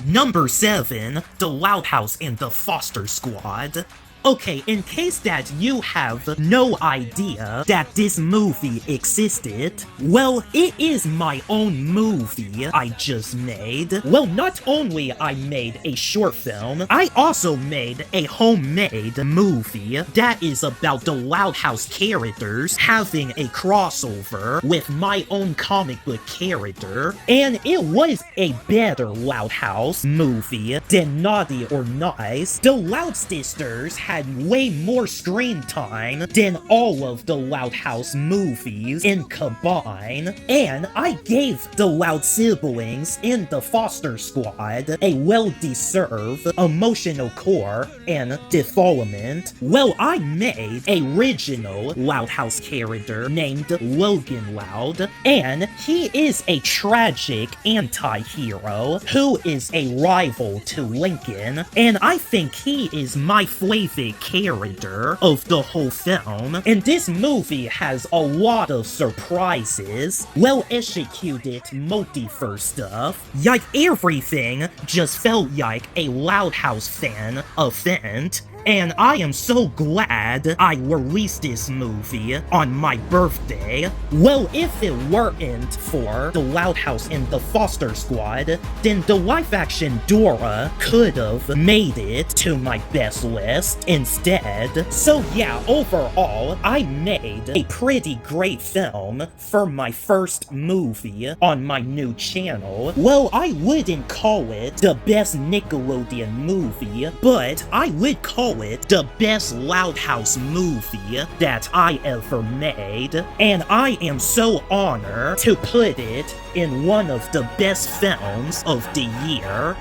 Number 7, The Loud House and the Foster Squad. Okay, in case that you have no idea that this movie existed, well, it is my own movie I just made. Well, not only I made a short film, I also made a homemade movie that is about the Loud House characters having a crossover with my own comic book character, and it was a better Loud House movie than Naughty or Nice. The Loud Sisters had way more screen time than all of the Loud House movies in combined, and I gave the Loud siblings in the Foster Squad a well-deserved emotional core and development. Well, I made a original Loud House character named Logan Loud, and he is a tragic anti-hero who is a rival to Lincoln, and I think he is my favorite character of the whole film. And this movie has a lot of surprises, well-executed multiverse stuff. Like, everything just felt like a Loud House fan event. And I am so glad I released this movie on my birthday. Well, if it weren't for the Loud House and the Foster Squad, then the live-action Dora could have made it to my best list instead. So yeah, overall, I made a pretty great film for my first movie on my new channel. Well, I wouldn't call it the best Nickelodeon movie, but I would call it the best Loud House movie that I ever made, and I am so honored to put it in one of the best films of the year.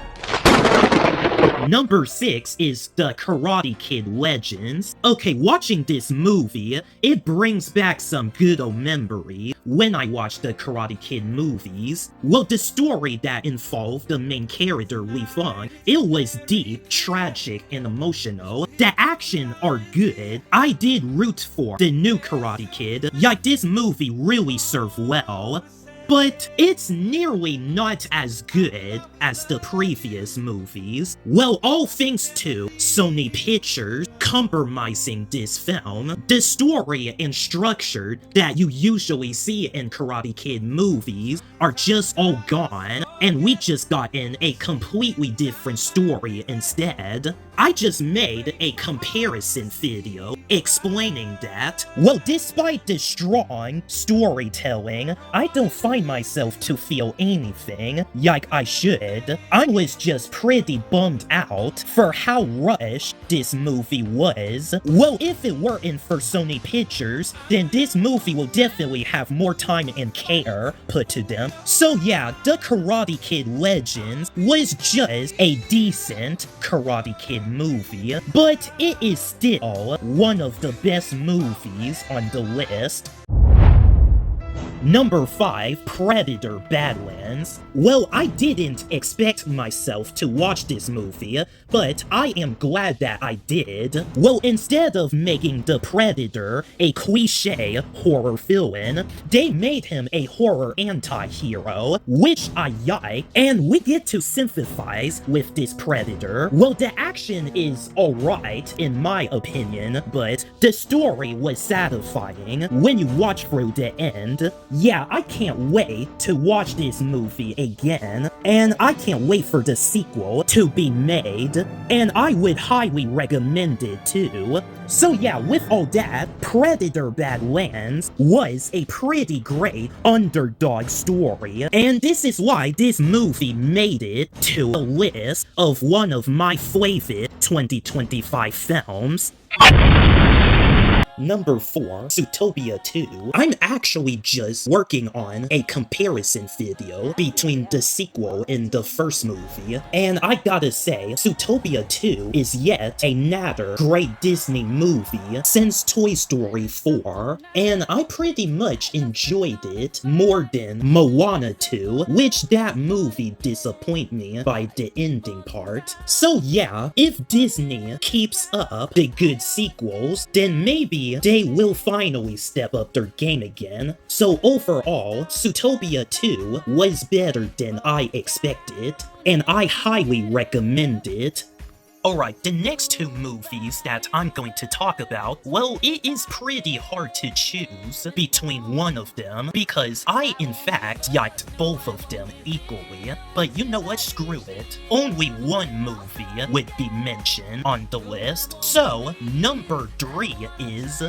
Number 6 is The Karate Kid Legends. Okay, watching this movie, it brings back some good old memory when I watched the Karate Kid movies. Well, the story that involved the main character Lee Fong, it was deep, tragic, and emotional. The action are good. I did root for the new Karate Kid. Like, this movie really served well. but it's nearly not as good as the previous movies. Well, all thanks to Sony Pictures compromising this film, the story and structure that you usually see in Karate Kid movies are just all gone, and we just got in a completely different story instead. I just made a comparison video explaining that, well, despite the strong storytelling, I don't find myself to feel anything like I should. I was just pretty bummed out for how rushed this movie was. Well, if it weren't for Sony Pictures, then this movie will definitely have more time and care put to them. So yeah, the Karate Kid Legends was just a decent Karate Kid movie, but it is still one of the best movies on the list. Number 5, Predator Badlands. Well, I didn't expect myself to watch this movie, but I am glad that I did. Well, instead of making the Predator a cliché horror villain, they made him a horror anti-hero, which I like, and we get to sympathize with this Predator. Well, the action is alright in my opinion, but the story was satisfying when you watch through the end. Yeah, I can't wait to watch this movie again, and I can't wait for the sequel to be made, and I would highly recommend it too. So yeah, with all that, Predator Badlands was a pretty great underdog story, and this is why this movie made it to a list of one of my favorite 2025 films. Number 4, Zootopia 2. I'm actually just working on a comparison video between the sequel and the first movie, and I gotta say, Zootopia 2 is yet another great Disney movie since Toy Story 4, and I pretty much enjoyed it more than Moana 2, which that movie disappointed me by the ending part. So yeah, if Disney keeps up the good sequels, then maybe they will finally step up their game again. So overall, Zootopia 2 was better than I expected, and I highly recommend it. Alright, the next 2 movies that I'm going to talk about, well, it is pretty hard to choose between one of them, because I, in fact, liked both of them equally. But you know what, screw it. Only one movie would be mentioned on the list. So, number 3 is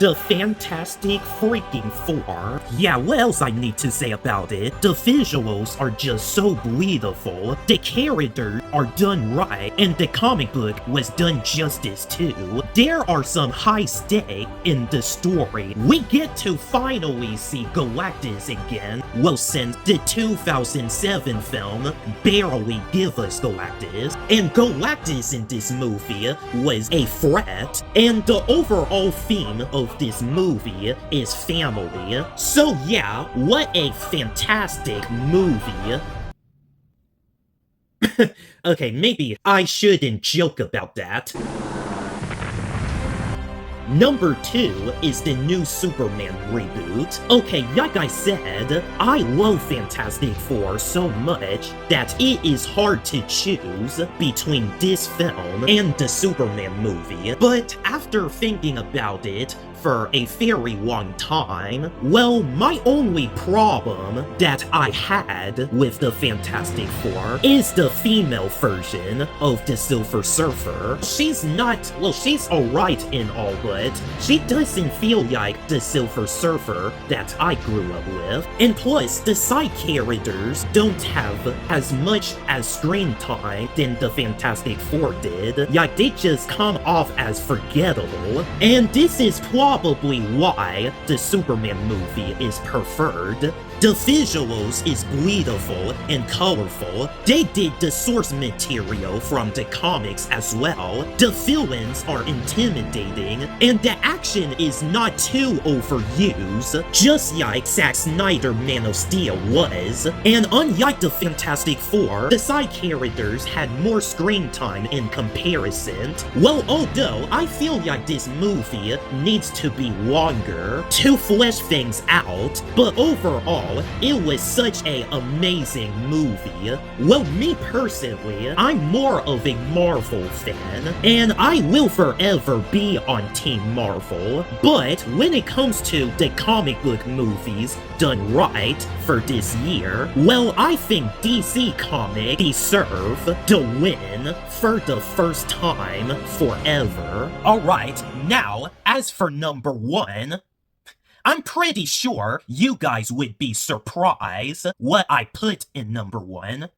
The Fantastic Freaking Four. Yeah, what else I need to say about it? The visuals are just so beautiful, the characters are done right, and the comic book was done justice too. There are some high stakes in the story. We get to finally see Galactus again, well, since the 2007 film barely gave us Galactus, and Galactus in this movie was a threat, and the overall theme of this movie is family. So yeah, what a fantastic movie. Okay, maybe I shouldn't joke about that. Number 2 is the new Superman reboot. Okay, like I said, I love Fantastic Four so much that it is hard to choose between this film and the Superman movie. But after thinking about it for a very long time, well, my only problem that I had with the Fantastic Four is the female version of the Silver Surfer. She's not, well, she's alright in all, but she doesn't feel like the Silver Surfer that I grew up with. And plus, the side characters don't have as much as screen time than the Fantastic Four did. Like, they just come off as forgettable. And this is probably why the Superman movie is preferred. The visuals is beautiful and colorful. They did the source material from the comics as well. The villains are intimidating, and the action is not too overused, just like Zack Snyder Man of Steel was. And unlike the Fantastic Four, the side characters had more screen time in comparison. Well, although I feel like this movie needs to be longer to flesh things out, but overall, it was such an amazing movie. Well, me personally, I'm more of a Marvel fan, and I will forever be on Team Marvel, but when it comes to the comic book movies done right for this year, well, I think DC Comics deserve the win for the first time forever. Alright, now, as for number 1, I'm pretty sure you guys would be surprised what I put in number 1.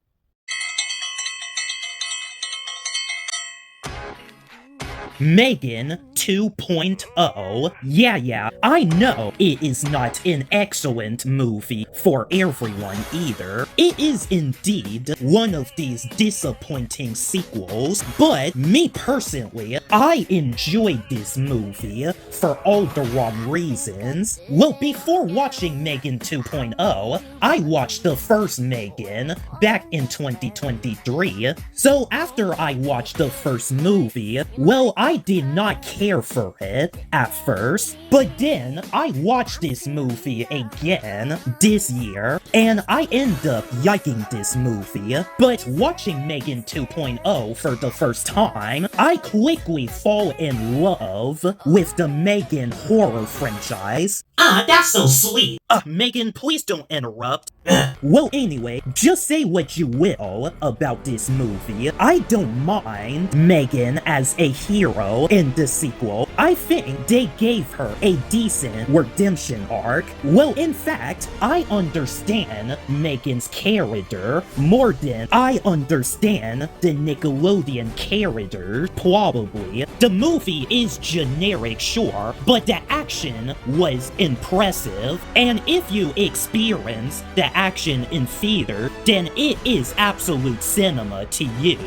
Megan 2.0. Yeah, I know it is not an excellent movie for everyone either. It is indeed one of these disappointing sequels, but me personally, I enjoyed this movie for all the wrong reasons. Well, before watching Megan 2.0, I watched the first Megan back in 2023. So after I watched the first movie, well, I did not care for it at first, but then I watched this movie again this year, and I end up liking this movie. But watching Megan 2.0 for the first time, I quickly fall in love with the Megan horror franchise. That's so sweet. Megan, please don't interrupt. Well, anyway, just say what you will about this movie. I don't mind Megan as a hero in the sequel. I think they gave her a decent redemption arc. Well, in fact, I understand Megan's character more than I understand the Nickelodeon character, probably. The movie is generic, sure, but the action was impressive, and if you experience the action in theater, then it is absolute cinema to you,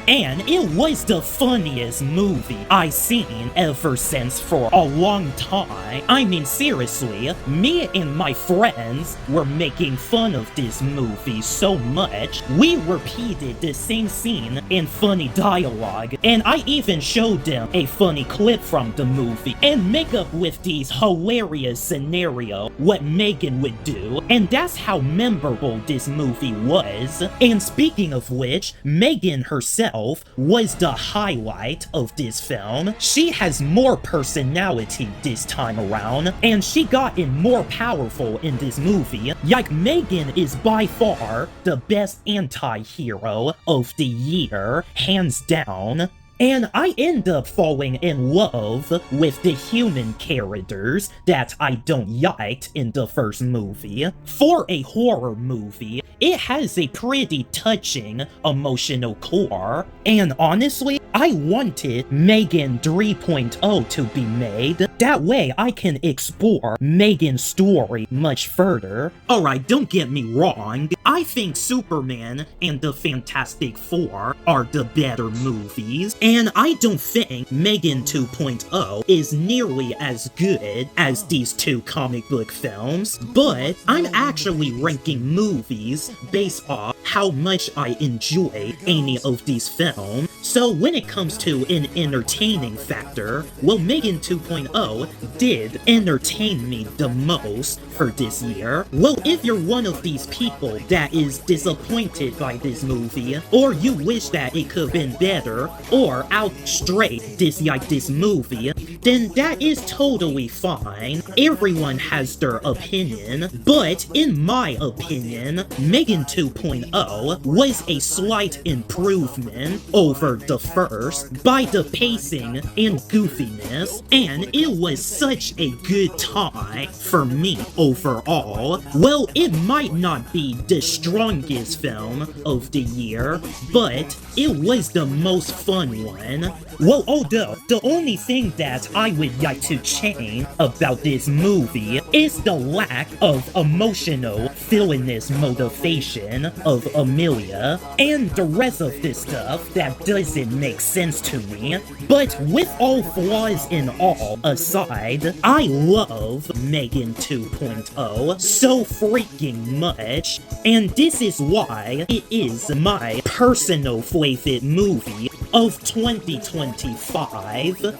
and it was the funniest movie I've seen ever since for a long time. I mean, seriously, me and my friends were making fun of this movie so much, we repeated the same scene in funny dialogue, and I even showed them a funny clip from the movie, and make up with these hilarious scenario what Megan would do, and that's how memorable this movie was. And speaking of which, Megan herself was the highlight of this film. She has more personality this time around, and she gotten more powerful in this movie. Like, Megan is by far the best anti-hero of the year, hands down. And I end up falling in love with the human characters that I don't like in the first movie. For a horror movie, it has a pretty touching emotional core, and honestly, I wanted Megan 3.0 to be made. That way I can explore Megan's story much further. Alright, don't get me wrong, I think Superman and the Fantastic Four are the better movies, and I don't think Megan 2.0 is nearly as good as these two comic book films, but I'm actually ranking movies based off how much I enjoy any of these films. So when it comes to an entertaining factor, well, Megan 2.0 did entertain me the most for this year. Well, if you're one of these people that is disappointed by this movie, or you wish that it could have been better, or out straight dislike this movie, then that is totally fine. Everyone has their opinion, but in my opinion, Megan 2.0 was a slight improvement over the first by the pacing and goofiness, and it was such a good time for me overall. Well, it might not be the strongest film of the year, but it was the most fun one. Well, although the only thing that I would like to change about this movie is the lack of emotional villainous motivation of Amelia and the rest of this stuff that doesn't make sense to me. But with all flaws and all aside, I love Megan 2.0 so freaking much, and this is why it is my personal favorite movie of 2025.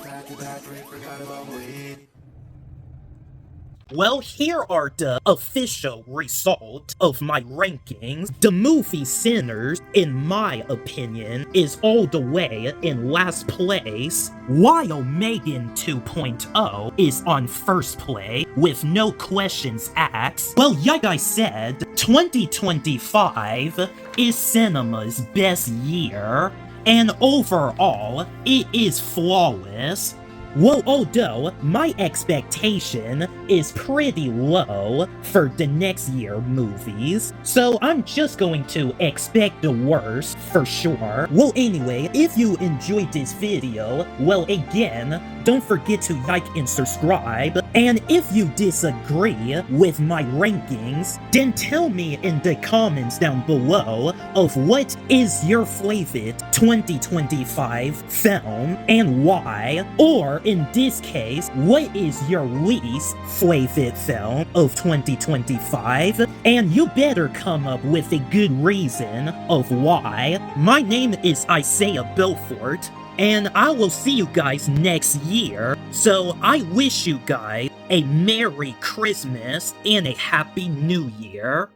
Well, here are the official results of my rankings. The movie Sinners, in my opinion, is all the way in last place, while Megan 2.0 is on first place with no questions asked. Well, like I said, 2025 is cinema's best year, and overall, it is flawless. Well, although my expectation is pretty low for the next year movies, so I'm just going to expect the worst for sure. Well, anyway, if you enjoyed this video, well, again, don't forget to like and subscribe, and if you disagree with my rankings, then tell me in the comments down below of what is your favorite 2025 film and why, or in this case, what is your least favorite film of 2025, and you better come up with a good reason of why. My name is Isaiah Belfort, and I will see you guys next year, so I wish you guys a Merry Christmas and a Happy New Year.